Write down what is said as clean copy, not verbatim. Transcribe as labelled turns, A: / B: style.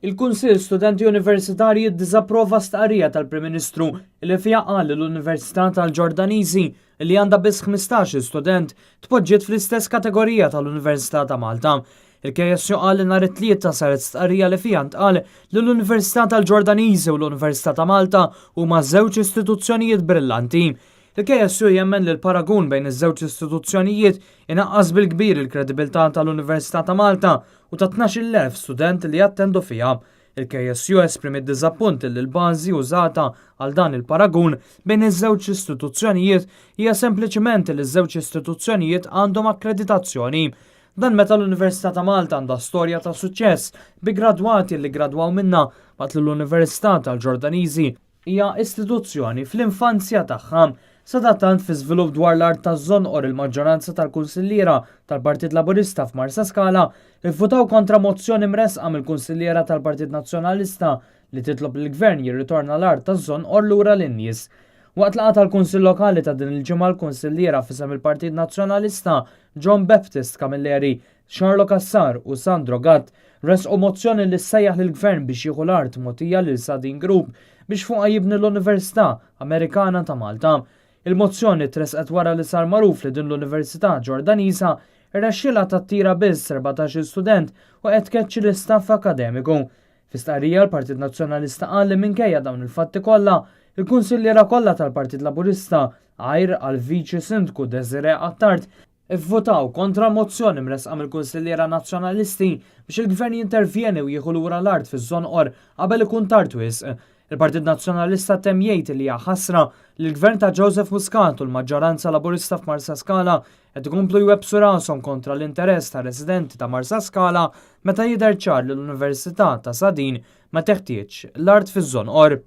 A: Il-Kunsill Studenti Universitarji ddiżapprova stqarrija tal-Prim Ministru li fiha qal l-Università tal-Gordanizi li għandha biss 15 student tpoġġiet fl-istess kategorija tal-Università ta' Malta. Il-KSU qal li nhar it-tlieta saret stqarrija li fiha ntqal li l-Università tal-Gordanizi u l-Università ta' Malta huma żewġ istituzzjonijiet brillanti. Il-KSU jemmen li l-paragun bejn iż-żewġ istituzzjonijiet inaqqas bil-kbir il-kredibilità tal-Università ta' Malta u ta' 12,000 student li jattendu fiha. Il-KSU esprimi d-diżappunt li l-bażi użata għal dan il-paragun bejn iż-żewġ istituzzjonijiet hija sempliċement li ż-żewġ istituzzjonijiet għandhom akkreditazzjoni. Dan meta l-Università ta' Malta għandha storja ta' suċċess bi gradwati li gradwaw minna waqt li l-Università tal-Gordanizi hija istituzzjoni fl-infanzja tagħha. Sadattant fi żvilupp dwar l-art taz-Zonqor il-maġġoranza tal-kunsilliera tal-Partit Laburista f'Marsa Skala ivvutaw kontra mozzjoni mresqa mill-kunsilliera tal-Partit Nazzjonalista li titlob lill-Gvern jirritorna l-art taz-Zonqor lura lin-nies. Waqt laqgħa tal-Kunsill Lokali ta' din il-ġimgħa l-kunsilliera f'isem il-Partit Nazzjonalista John Baptist Camilleri, Charlo Cassar u Sandro Gatt resqu mozzjoni li ssejjaħ lill-Gvern biex jieħu l-art mogħtija lil Sadin Group biex fuqha jibni l-Università Amerikana ta' Malta. Il-mozzjoni tresqet wara li sar magħruf li din l-Università Ġordaniża irnexxielha tattira biss 14 student u qed tkeċċi l-istaff akademiku. Fi stqarrija l-Partit Nazzjonalista qal li minkejja dawn il-fatti kollha, il-kunsilliera kollha tal-Partit Laburista ghajr għall-viċi sindku Qattart ivvotaw kontra mozzjoni mresqa mill-kunsilliera nazzjonalisti biex il-Gvern jintervjeni u jieħu lura l-art fiż-Zonqor qabel ikun tard wisq. Il-Partit Nazzjonalista temm jgħid li hija ħasra li l-Gvern ta' Joseph Muscat u l-maġġoranza Laburista f'Marsa Skala qed ikomplu jwebsu rashom kontra l-interess ta' residenti ta' Marsa Skala meta jidher ċar li l-Università ta' Sadin ma teħtieġ l-art fiż-Zonqor.